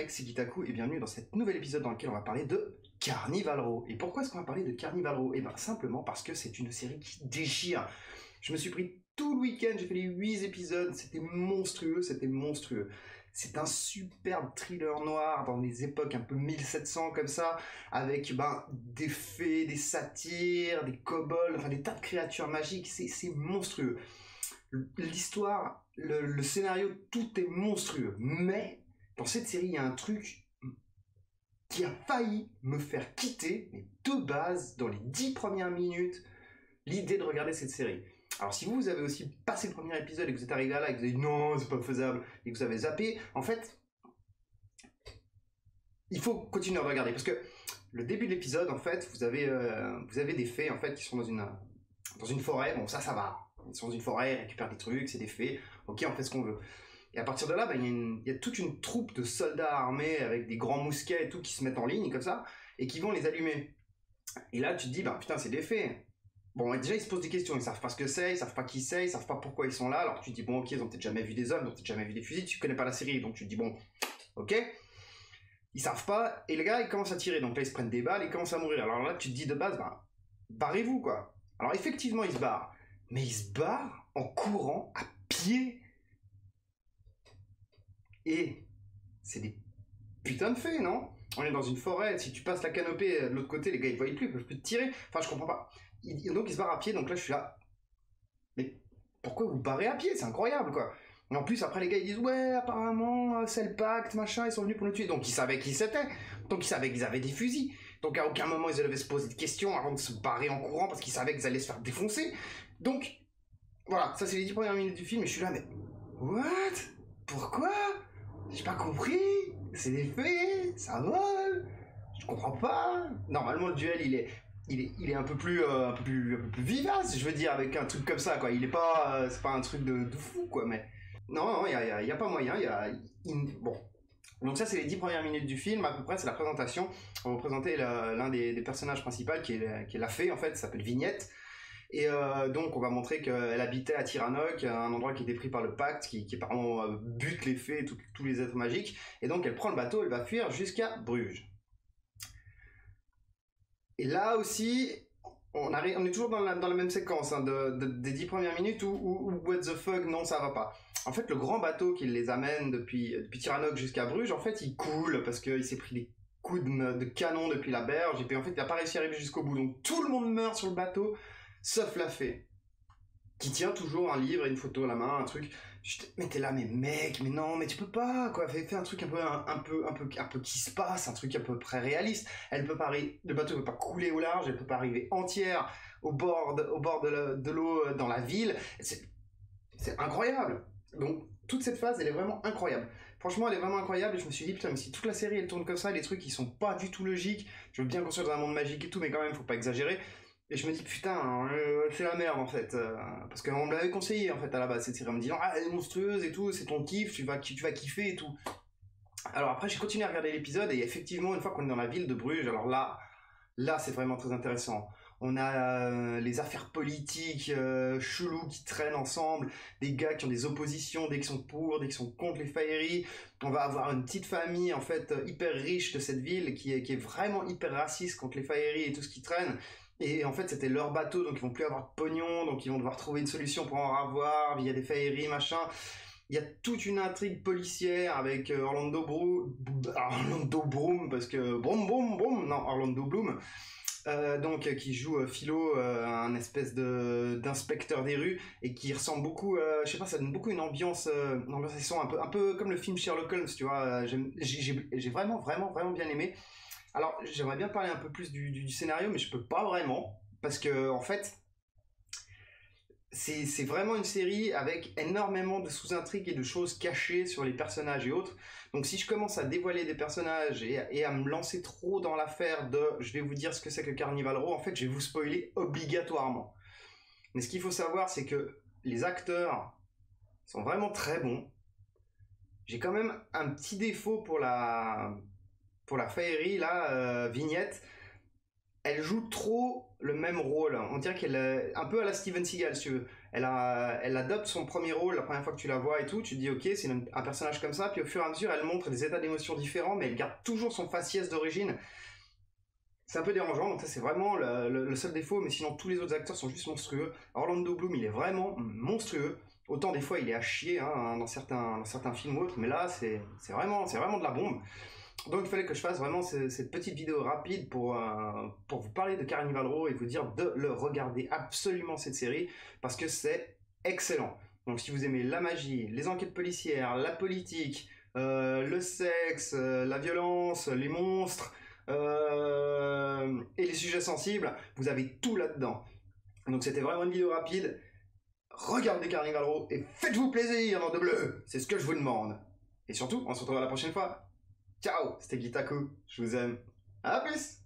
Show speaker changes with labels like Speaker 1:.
Speaker 1: mec, c'est Gitaku et bienvenue dans cet nouvel épisode dans lequel on va parler de Carnival Row. Et pourquoi est-ce qu'on va parler de Carnival Row? Eh bien simplement parce que c'est une série qui déchire. Je me suis pris tout le week-end, j'ai fait les 8 épisodes, c'était monstrueux, c'était monstrueux. C'est un superbe thriller noir dans les époques un peu 1700 comme ça, avec des fées, des satyres, des kobolds, enfin des tas de créatures magiques, c'est monstrueux. L'histoire, le scénario, tout est monstrueux. Mais dans cette série, il y a un truc qui a failli me faire quitter, mais de base, dans les 10 premières minutes, l'idée de regarder cette série. Alors si vous avez aussi passé le premier épisode et que vous êtes arrivé là et que vous avez dit non, c'est pas faisable, et que vous avez zappé, en fait, il faut continuer à regarder. Parce que le début de l'épisode, en fait, vous avez des fées en fait, qui sont dans une forêt. Bon, ça va. Ils sont dans une forêt, ils récupèrent des trucs, c'est des fées. Ok, on fait ce qu'on veut. Et à partir de là, il y a toute une troupe de soldats armés avec des grands mousquets et tout qui se mettent en ligne comme ça et qui vont les allumer. Et là, tu te dis, putain, c'est des fées. Bon, déjà, ils se posent des questions. Ils savent pas ce que c'est, ils savent pas qui c'est, ils savent pas pourquoi ils sont là. Alors tu te dis, bon, ok, ils ont peut-être jamais vu des hommes, ils ont peut-être jamais vu des fusils. Tu connais pas la série, donc tu te dis, bon, ok. Ils savent pas. Et le gars, il commence à tirer. Donc là, ils se prennent des balles, ils commencent à mourir. Alors là, tu te dis de base, barrez-vous, quoi. Alors effectivement, ils se barrent. Mais ils se barrent en courant à pied. Et c'est des putains de fées, non? On est dans une forêt, si tu passes la canopée de l'autre côté, les gars ils voient plus, ils peuvent plus te tirer. Enfin, je comprends pas. Donc ils se barrent à pied, donc là je suis là. Mais pourquoi vous barrez à pied? C'est incroyable, quoi. Et en plus, après les gars ils disent ouais, apparemment c'est le pacte, machin, ils sont venus pour nous tuer. Donc ils savaient qui c'était. Donc ils savaient qu'ils avaient des fusils. Donc à aucun moment ils devaient se poser de questions avant de se barrer en courant parce qu'ils savaient qu'ils allaient se faire défoncer. Donc voilà, ça c'est les 10 premières minutes du film et je suis là, mais what? Pourquoi? J'ai pas compris. C'est des fées, ça vole. Je comprends pas. Normalement le duel il est un peu plus vivace, je veux dire, avec un truc comme ça, quoi. Il est pas, c'est pas un truc de fou, quoi. Mais non, il y a pas moyen. Bon. Donc ça c'est les 10 premières minutes du film, à peu près, c'est la présentation. On va vous présenter l'un des personnages principaux qui est la fée en fait, ça s'appelle Vignette. Et donc on va montrer qu'elle habitait à Tiranoc, un endroit qui était pris par le pacte, qui apparemment bute les fées et tous les êtres magiques. Et donc elle prend le bateau, elle va fuir jusqu'à Bruges. Et là aussi, on est toujours dans la même séquence des 10 premières minutes où what the fuck, non ça va pas. En fait le grand bateau qui les amène depuis Tiranoc jusqu'à Bruges, en fait il coule parce qu'il s'est pris des coups de canon depuis la berge et puis en fait il n'a pas réussi à arriver jusqu'au bout. Donc tout le monde meurt sur le bateau. Sauf la fée, qui tient toujours un livre et une photo à la main, un truc. Mais t'es là, mais mec, mais non, mais tu peux pas, quoi. Fais un truc un peu qui se passe, un truc à peu près réaliste. Le bateau ne peut pas couler au large, elle peut pas arriver entière au bord de l'eau dans la ville. C'est incroyable. Donc toute cette phase, elle est vraiment incroyable. Franchement, elle est vraiment incroyable et je me suis dit, putain, mais si toute la série elle tourne comme ça, les trucs ils sont pas du tout logiques. Je veux bien construire dans un monde magique et tout, mais quand même, faut pas exagérer. Et je me dis, putain, c'est la merde en fait. Parce qu'on me l'avait conseillé en fait à la base cette série. On me dit, non, elle est monstrueuse et tout, c'est ton kiff, tu vas kiffer et tout. Alors après, j'ai continué à regarder l'épisode et effectivement, une fois qu'on est dans la ville de Bruges, alors là c'est vraiment très intéressant. On a les affaires politiques cheloues qui traînent ensemble, des gars qui ont des oppositions, dès qu'ils sont pour, dès qu'ils sont contre les Faeries. On va avoir une petite famille en fait hyper riche de cette ville qui est vraiment hyper raciste contre les Faeries et tout ce qui traîne. Et en fait, c'était leur bateau, donc ils vont plus avoir de pognon, donc ils vont devoir trouver une solution pour en avoir via des Faeries, machin. Il y a toute une intrigue policière avec Orlando Bloom, parce que Orlando Bloom, donc qui joue Philo, un espèce d'inspecteur des rues et qui ressemble beaucoup, je sais pas, ça donne beaucoup une ambiance un peu comme le film Sherlock Holmes, tu vois. J'ai vraiment bien aimé. Alors, j'aimerais bien parler un peu plus du scénario, mais je peux pas vraiment, parce que en fait, c'est vraiment une série avec énormément de sous-intrigues et de choses cachées sur les personnages et autres. Donc si je commence à dévoiler des personnages et à me lancer trop dans l'affaire de je vais vous dire ce que c'est que Carnival Row, en fait, je vais vous spoiler obligatoirement. Mais ce qu'il faut savoir, c'est que les acteurs sont vraiment très bons. J'ai quand même un petit défaut pour la Faerie, là, Vignette. elle joue trop le même rôle. On dirait qu'elle est un peu à la Steven Seagal, si tu veux. Elle adopte son premier rôle la première fois que tu la vois et tout. Tu te dis, ok, c'est un personnage comme ça. Puis au fur et à mesure, elle montre des états d'émotion différents, mais elle garde toujours son faciès d'origine. C'est un peu dérangeant, donc ça c'est vraiment le seul défaut, mais sinon tous les autres acteurs sont juste monstrueux. Orlando Bloom, il est vraiment monstrueux. Autant des fois il est à chier hein, dans certains films ou autres, mais là c'est vraiment de la bombe. Donc il fallait que je fasse vraiment cette petite vidéo rapide pour vous parler de Carnival Row et vous dire de le regarder absolument cette série, parce que c'est excellent. Donc si vous aimez la magie, les enquêtes policières, la politique, le sexe, la violence, les monstres, et les sujets sensibles, vous avez tout là-dedans. Donc c'était vraiment une vidéo rapide. Regardez Carnival Row et faites-vous plaisir, nom de bleu. C'est ce que je vous demande. Et surtout, on se retrouve la prochaine fois. Ciao, c'était Gitaku. Je vous aime. À plus.